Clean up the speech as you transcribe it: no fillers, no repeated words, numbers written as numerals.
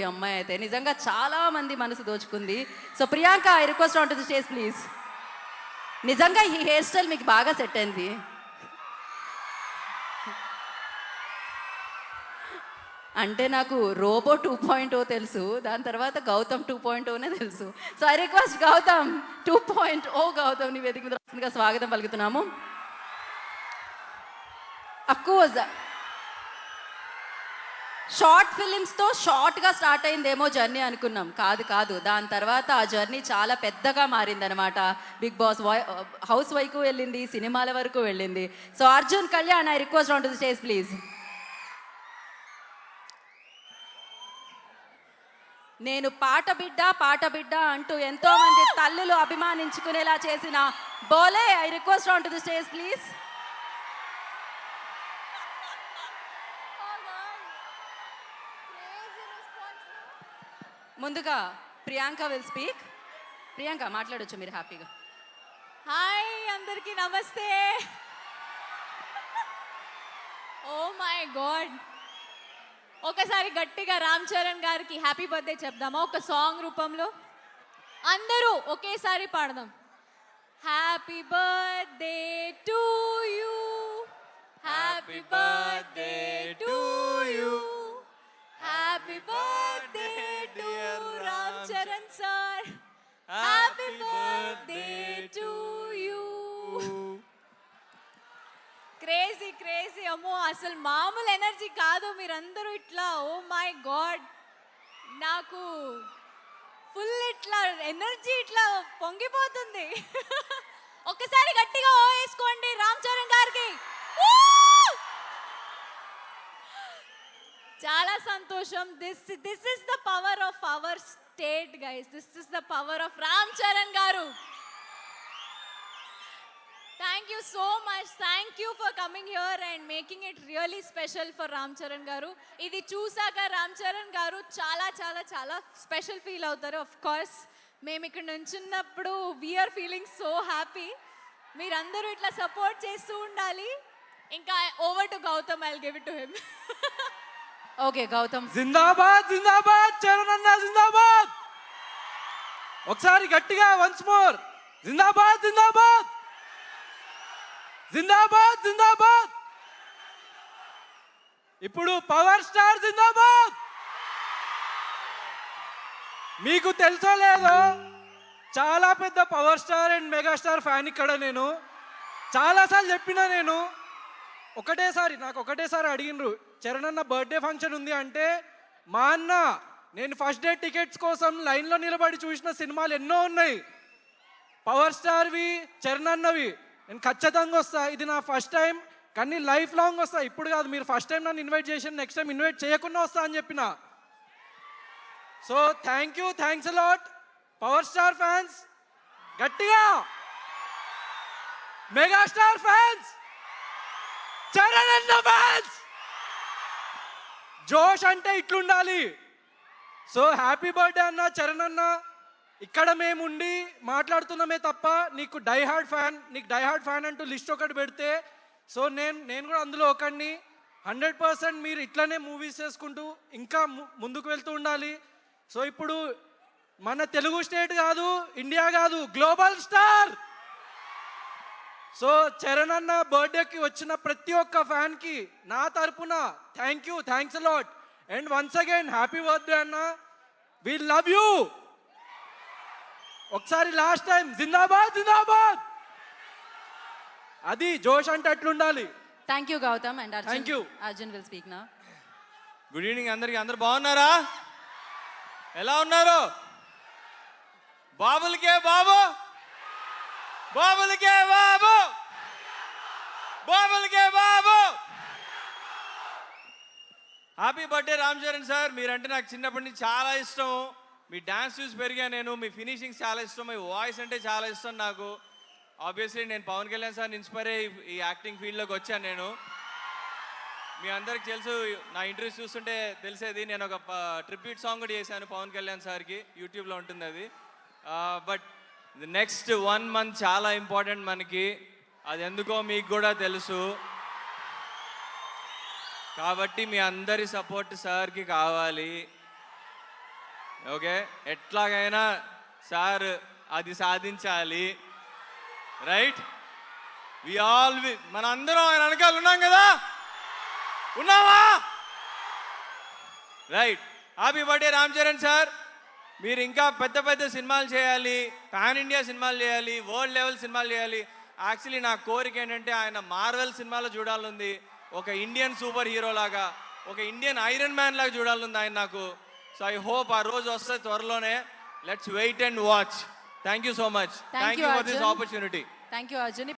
ఈ అమ్మాయి అయితే నిజంగా చాలా మంది మనసు దోచుకుంది. So Priyanka, I request on to the stage please. నిజంగా ఈ హెయిర్ స్టైల్ మీకు బాగా సెట్ అయింది. అంటే నాకు రోబో 2.0 తెలుసు, దాని తర్వాత గౌతమ్ 2.0నే తెలుసు. So I request Gautam 2.0, Gautam ని వేదిక మీద రాసిందిగా స్వాగతం పలుకుతున్నాము. అఫ్కోర్స్ షార్ట్ ఫిలిమ్స్తో షార్ట్గా స్టార్ట్ అయిందేమో జర్నీ అనుకున్నాం. కాదు, దాని తర్వాత ఆ జర్నీ చాలా పెద్దగా మారిందనమాట. బిగ్ బాస్ హౌస్ వరకు వెళ్ళింది, సినిమాల వరకు వెళ్ళింది. So Arjun Kalyan, I request on to the stage please. నేను పాట బిడ్డ అంటూ ఎంతో మంది తల్లులు అభిమానించుకునేలా చేసిన Bole, I request on to the stage please. ముందుగా ప్రియాంక విల్ స్పీక్. ప్రియాంక మాట్లాడొచ్చు మీరు హ్యాపీగా. హాయ్ అందరికీ నమస్తే. ఓ మై గాడ్, ఒకసారి గట్టిగా రామ్ చరణ్ గారికి హ్యాపీ బర్త్డే చెప్దామా? ఒక సాంగ్ రూపంలో అందరూ ఒకేసారి పాడదాం. Happy birthday to you, happy birthday to you, happy birthday to Ram Charan sir, happy birthday to you. Crazy అమ్మో, అసలు మామూలు ఎనర్జీ కాదు. మీరందరూ ఇట్లా, ఓ మై గాడ్, నాకు ఫుల్ ఇట్లా ఎనర్జీ ఇట్లా పొంగిపోతుంది. ఒక్కసారి గట్టిగా ఓ వేసుకోండి రామ్ చరణ్ గారికి. చాలా సంతోషం. This is the power of our state guys. This is the power of Ram Charan గారు. Thank you so much. Thank you for coming here and making it really special for Ram Charan garu. Idi చూసాక రామ్ చరణ్ గారు చాలా చాలా చాలా special feel అవుతారు. Of course మేము ఇక్కడ నుంచున్నప్పుడు వీఆర్ ఫీలింగ్ సో హ్యాపీ. మీరందరూ ఇట్లా సపోర్ట్ చేస్తూ ఉండాలి. ఇంకా over to Gautham, I will give it to him. Okay Gautham. జిందాబాద్ చరణ్ అన్న జిందాబాద్. ఒకసారి గట్టిగా వన్స్ మోర్, జిందాబాద్ ఇప్పుడు పవర్ స్టార్ జిందాబాద్. మీకు తెలుసో లేదో, చాలా పెద్ద power star and megastar fan ఇక్కడ. నేను చాలాసార్లు చెప్పినా, నాకు ఒకటేసారి అడిగినరు, చరణ్ అన్న బర్త్డే ఫంక్షన్ ఉంది అంటే, మా అన్న నేను ఫస్ట్ డే టికెట్స్ కోసం లైన్లో నిలబడి చూసిన సినిమాలు ఎన్నో ఉన్నాయి. పవర్ స్టార్వి, చరణ్ అన్నవి. నేను ఖచ్చితంగా వస్తా. ఇది నా ఫస్ట్ టైం, కానీ లైఫ్ లాంగ్ వస్తా. ఇప్పుడు కాదు, మీరు ఫస్ట్ టైం నన్ను ఇన్వైట్ చేసి నెక్స్ట్ టైం ఇన్వైట్ చేయకుండా వస్తా అని చెప్పిన. So thanks a lot power star fans. గట్టిగా మెగాస్టార్ ఫ్యాన్స్, చరణ్ అన్న ఫ్యాన్స్, జోష్ అంటే ఇట్లుండాలి. సో హ్యాపీ బర్త్డే అన్న చరణ్ అన్న. ఇక్కడ మేముండి మాట్లాడుతున్నామే తప్ప నీకు డై హార్డ్ ఫ్యాన్ అంటూ లిస్ట్ ఒకటి పెడితే, సో నేను కూడా అందులో ఒకడిని. 100% మీరు ఇట్లనే మూవీస్ చేసుకుంటూ ఇంకా ముందుకు వెళ్తూ ఉండాలి. సో ఇప్పుడు మన తెలుగు స్టేట్ కాదు, ఇండియా కాదు, గ్లోబల్ స్టార్. సో చరణ్ అన్న బర్త్డేకి వచ్చిన ప్రతి ఒక్క ఫ్యాన్కి నా తరపున thanks a lot. And once again happy birthday అన్న, వి లవ్ యూ. ఒకసారి లాస్ట్ టైం జిందాబాద్. అది జోష్ అంటే అట్లుండాలి. Thank you Gautham. And thank you. Arjun will speak నా. గుడ్ ఈవినింగ్ అందరికి. అందరు బాగున్నారా? ఎలా ఉన్నారు? బాబులకే బాబు. Happy birthday Ram Charan sir. మీరంటే నాకు చిన్నప్పటి నుంచి చాలా ఇష్టం. మీ డ్యాన్స్ చూసి పెరిగా నేను. మీ ఫినిషింగ్స్ చాలా ఇష్టం, మీ వాయిస్ అంటే చాలా ఇష్టం నాకు. ఆబ్వియస్లీ నేను పవన్ కళ్యాణ్ సార్ ఇన్స్పైర్ అయ్యి ఈ యాక్టింగ్ ఫీల్డ్లోకి వచ్చాను నేను. మీ అందరికి తెలుసు, నా ఇంటర్వ్యూస్ చూస్తుంటే తెలిసేది, నేను ఒక ట్రిబ్యూట్ సాంగ్ కూడా చేశాను పవన్ కళ్యాణ్ సార్కి. యూట్యూబ్లో ఉంటుంది అది. బట్ నెక్స్ట్ 1 month చాలా ఇంపార్టెంట్ మనకి. అది ఎందుకో మీకు కూడా తెలుసు. కాబట్టి మీ అందరి సపోర్ట్ సార్కి కావాలి. ఓకే, ఎట్లాగైనా సార్ అది సాధించాలి, రైట్? మనందరం ఆయన వెనకాల ఉన్నాం కదా, ఉన్నావా? Right. Happy birthday Ram Charan sir. మీరు ఇంకా పెద్ద పెద్ద సినిమాలు చేయాలి, పాన్ ఇండియా సినిమాలు చేయాలి, వరల్డ్ లెవెల్ సినిమాలు చేయాలి. యాక్చువల్లీ నా కోరిక ఏంటంటే ఆయన మార్వెల్ సినిమాలో చూడాలనుంది, ఒక ఇండియన్ సూపర్ హీరో లాగా, ఒక ఇండియన్ ఐరన్ మ్యాన్ లాగా చూడాలనుంది ఆయన నాకు. సో ఐ హోప్ ఆ రోజు వస్తే త్వరలోనే. Let's wait and watch. Thank you so much. Thank thank you, you for this Arjun. Opportunity. Thank you Arjun.